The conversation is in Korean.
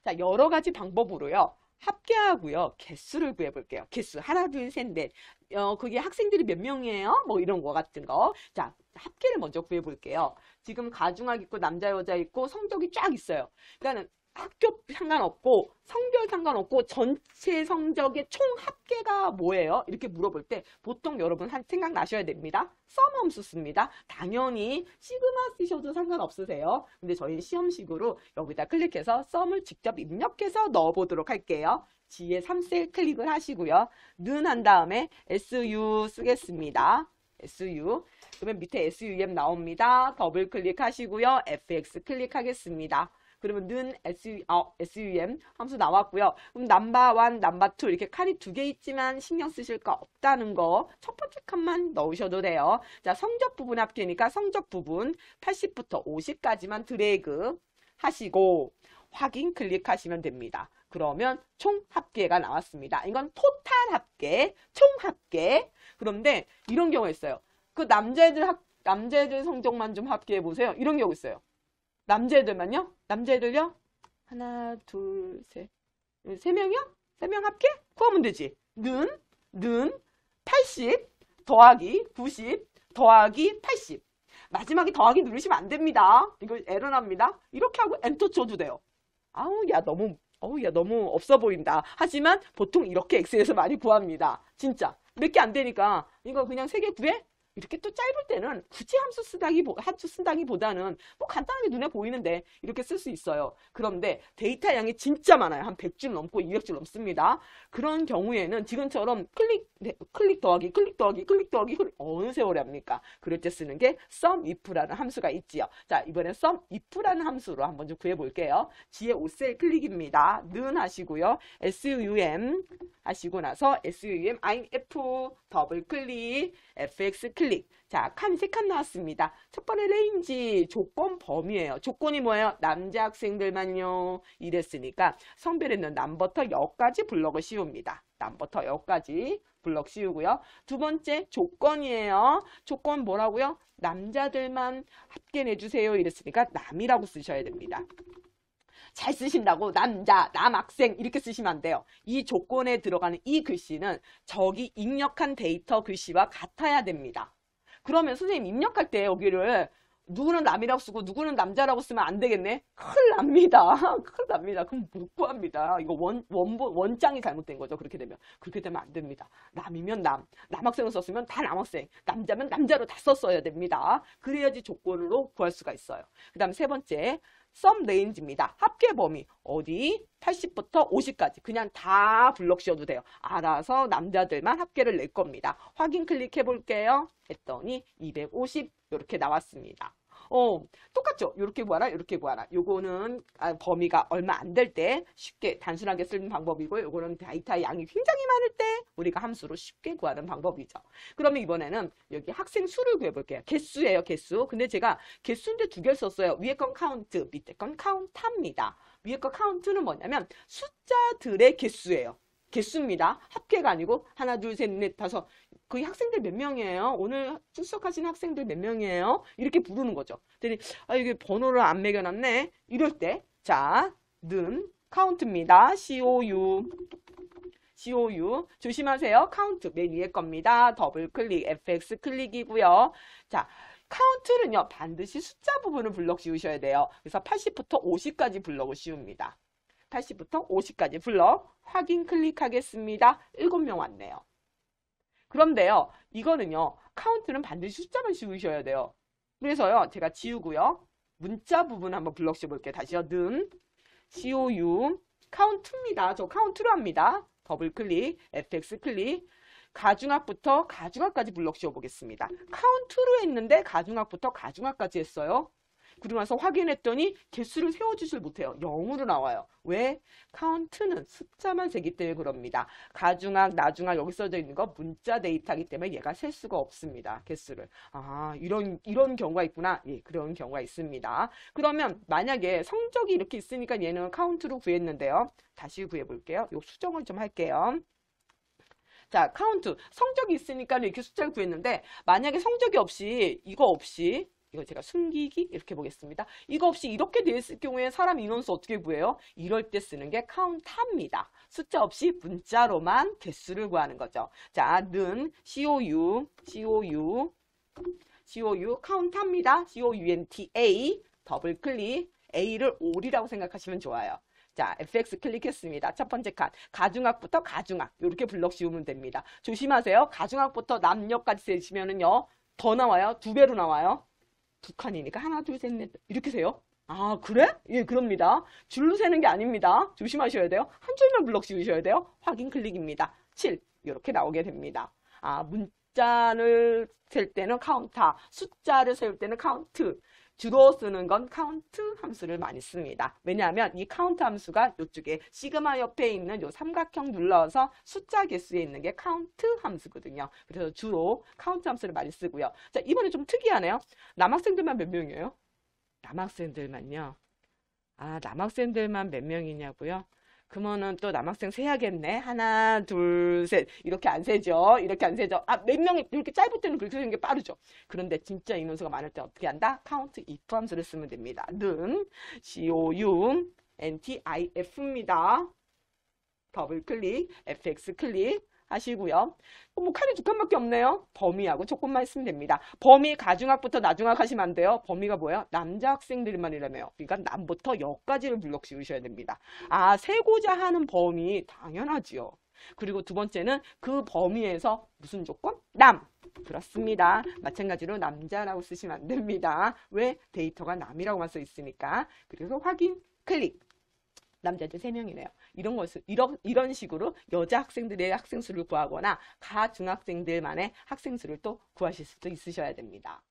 자, 여러 가지 방법으로요. 합계하고요. 개수를 구해볼게요. 개수. 하나, 둘, 셋, 넷. 그게 학생들이 몇 명이에요? 뭐 이런 거 같은 거. 자, 합계를 먼저 구해볼게요. 지금 가중학 있고 남자, 여자 있고 성적이 쫙 있어요. 그러니까는 학교 상관없고 성별 상관없고 전체 성적의 총 합계가 뭐예요? 이렇게 물어볼 때 보통 여러분 생각나셔야 됩니다. 썸 함수 씁니다. 당연히 시그마 쓰셔도 상관없으세요. 근데 저희 시험식으로 여기다 클릭해서 썸을 직접 입력해서 넣어보도록 할게요. G에 3셀 클릭을 하시고요. 는 한 다음에 SU 쓰겠습니다. SU. 그러면 밑에 SUM 나옵니다. 더블 클릭하시고요. FX 클릭하겠습니다. 그러면 는 SUM 함수 나왔고요. 그럼 넘버 1, 넘버 2 이렇게 칸이 2개 있지만 신경 쓰실 거 없다는 거 첫 번째 칸만 넣으셔도 돼요. 자, 성적 부분 합계니까 성적 부분 80부터 50까지만 드래그 하시고 확인 클릭하시면 됩니다. 그러면 총 합계가 나왔습니다. 이건 토탈 합계, 총 합계. 그런데 이런 경우가 있어요. 그 남자애들 성적만 좀 합계해 보세요. 이런 경우 있어요. 남자애들만요? 남자애들요? 하나, 둘, 셋. 세 명이요? 세 명 합계? 구하면 되지. 는 80 더하기 90 더하기 80. 마지막에 더하기 누르시면 안 됩니다. 이거 에러 납니다. 이렇게 하고 엔터 쳐도 돼요. 야, 너무 없어 보인다. 하지만 보통 이렇게 엑셀에서 많이 구합니다. 진짜. 몇 개 안 되니까 이거 그냥 3개 구해? 이렇게 또 짧을 때는 굳이 함수 쓴다기보다는 뭐 간단하게 눈에 보이는데 이렇게 쓸 수 있어요. 그런데 데이터 양이 진짜 많아요. 한 100줄 넘고 200줄 넘습니다. 그런 경우에는 지금처럼 클릭 더하기 어느 세월에 합니까? 그럴 때 쓰는 게 SUMIF라는 함수가 있지요. 자, 이번엔 SUMIF라는 함수로 한번 좀 구해볼게요. G의 5셀 클릭입니다. 는 하시고요. SUM 하시고 나서 SUM INF 더블 클릭 FX 클릭. 자, 칸 3칸 나왔습니다. 첫 번째 레인지 조건 범위예요. 조건이 뭐예요? 남자 학생들만요. 이랬으니까 성별에는 남부터 여까지 블럭을 씌웁니다. 남부터 여까지 블럭 씌우고요. 두 번째 조건이에요. 조건 뭐라고요? 남자들만 합계 내주세요. 이랬으니까 남이라고 쓰셔야 됩니다. 잘 쓰신다고 남학생 이렇게 쓰시면 안 돼요. 이 조건에 들어가는 이 글씨는 저기 입력한 데이터 글씨와 같아야 됩니다. 그러면 선생님 입력할 때 여기를 누구는 남이라고 쓰고 누구는 남자라고 쓰면 안 되겠네? 큰일 납니다. 큰일 납니다. 그럼 못 구합니다. 이거 원장이 잘못된 거죠. 그렇게 되면 안 됩니다. 남이면 남학생을 썼으면 다 남학생, 남자면 남자로 다 썼어야 됩니다. 그래야지 조건으로 구할 수가 있어요. 그 다음 세 번째 썸 레인지입니다. 합계 범위 어디? 80부터 50까지 그냥 다 블럭 씌워도 돼요. 알아서 남자들만 합계를 낼 겁니다. 확인 클릭해 볼게요. 했더니 250 이렇게 나왔습니다. 똑같죠? 이렇게 구하라, 이렇게 구하라. 요거는 범위가 얼마 안 될 때 쉽게 단순하게 쓰는 방법이고요. 요거는 데이터 양이 굉장히 많을 때 우리가 함수로 쉽게 구하는 방법이죠. 그러면 이번에는 여기 학생 수를 구해볼게요. 개수예요, 개수. 근데 제가 개수인데 2개를 썼어요. 위에 건 카운트, 밑에 건 카운트입니다. 위에 거 카운트는 뭐냐면 숫자들의 개수예요. 개수입니다. 합계가 아니고 하나, 둘, 셋, 넷, 다섯. 그 학생들 몇 명이에요? 오늘 출석하신 학생들 몇 명이에요? 이렇게 부르는 거죠. 그랬더니 이게 번호를 안 매겨놨네. 이럴 때 자, 는 카운트입니다. COU 조심하세요. 카운트 맨 위에 겁니다. 더블 클릭 FX 클릭이고요. 자, 카운트는요 반드시 숫자 부분을 블럭 씌우셔야 돼요. 그래서 80부터 50까지 블럭을 씌웁니다. 80부터 50까지 블럭 확인 클릭하겠습니다. 7명 왔네요. 그런데요, 이거는요, 카운트는 반드시 숫자만 씌우셔야 돼요. 그래서요, 제가 지우고요, 문자 부분 한번 블럭 씌워볼게요. 다시요, 는 COU 카운트입니다. 저 카운트로 합니다. 더블 클릭, FX 클릭. 가중학부터 가중학까지 블럭 씌워보겠습니다. 카운트로 했는데 가중학부터 가중학까지 했어요. 그러고 나서 확인했더니 개수를 세워주질 못해요. 0으로 나와요. 왜? 카운트는 숫자만 세기 때문에 그럽니다. 가중학, 나중학 여기 써져 있는 거 문자 데이터이기 때문에 얘가 셀 수가 없습니다. 개수를. 이런 경우가 있구나. 예, 그런 경우가 있습니다. 그러면 만약에 성적이 이렇게 있으니까 얘는 카운트로 구했는데요. 다시 구해볼게요. 요 수정을 좀 할게요. 자, 카운트. 성적이 있으니까 이렇게 숫자를 구했는데 만약에 성적이 없이 이거 없이 이거 제가 숨기기 이렇게 보겠습니다. 이거 없이 이렇게 되어 있을 경우에 사람 인원수 어떻게 구해요? 이럴 때 쓰는 게 count합니다. 숫자 없이 문자로만 개수를 구하는 거죠. 자, 는 COU count합니다. COUNTA 더블 클릭 A를 올이라고 생각하시면 좋아요. 자, FX 클릭했습니다. 첫 번째 칸. 가중학부터 가중학. 이렇게 블럭 씌우면 됩니다. 조심하세요. 가중학부터 남녀까지 세시면은요. 더 나와요. 2배로 나와요. 2칸이니까 하나, 둘, 셋, 넷. 이렇게 세요. 아, 그래? 예, 그럽니다. 줄로 세는 게 아닙니다. 조심하셔야 돼요. 한 줄만 블럭 씌우셔야 돼요. 확인 클릭입니다. 7. 이렇게 나오게 됩니다. 아, 문자를 셀 때는 카운터, 숫자를 세울 때는 카운트. 주로 쓰는 건 카운트 함수를 많이 씁니다. 왜냐하면 이 카운트 함수가 이쪽에 시그마 옆에 있는 요 삼각형 눌러서 숫자 개수에 있는 게 카운트 함수거든요. 그래서 주로 카운트 함수를 많이 쓰고요. 자, 이번에 좀 특이하네요. 남학생들만 몇 명이에요? 남학생들만요. 아, 남학생들만 몇 명이냐고요? 그러면은 또 남학생 세야겠네. 하나, 둘, 셋. 이렇게 안 세죠. 이렇게 안 세죠. 아, 몇 명이 이렇게 짧을 때는 그렇게 세는 게 빠르죠. 그런데 진짜 인원수가 많을 때 어떻게 한다? count if 함수를 쓰면 됩니다. 는 COUNTIF입니다. 더블 클릭, FX 클릭 하시고요. 뭐 칸이 2칸밖에 없네요. 범위하고 조금만 있으면 됩니다. 범위 가중학부터 나중학 하시면 안 돼요. 범위가 뭐예요? 남자 학생들만이라며요. 그러니까 남부터 여까지를 블럭 씌우셔야 됩니다. 아, 세고자 하는 범위 당연하지요. 그리고 두 번째는 그 범위에서 무슨 조건? 남. 그렇습니다. 마찬가지로 남자라고 쓰시면 안 됩니다. 왜? 데이터가 남이라고만 써 있으니까. 그래서 확인 클릭. 남자들 3명이네요. 이런 식으로 여자 학생들의 학생 수를 구하거나 가중학생들만의 학생 수를 또 구하실 수도 있으셔야 됩니다.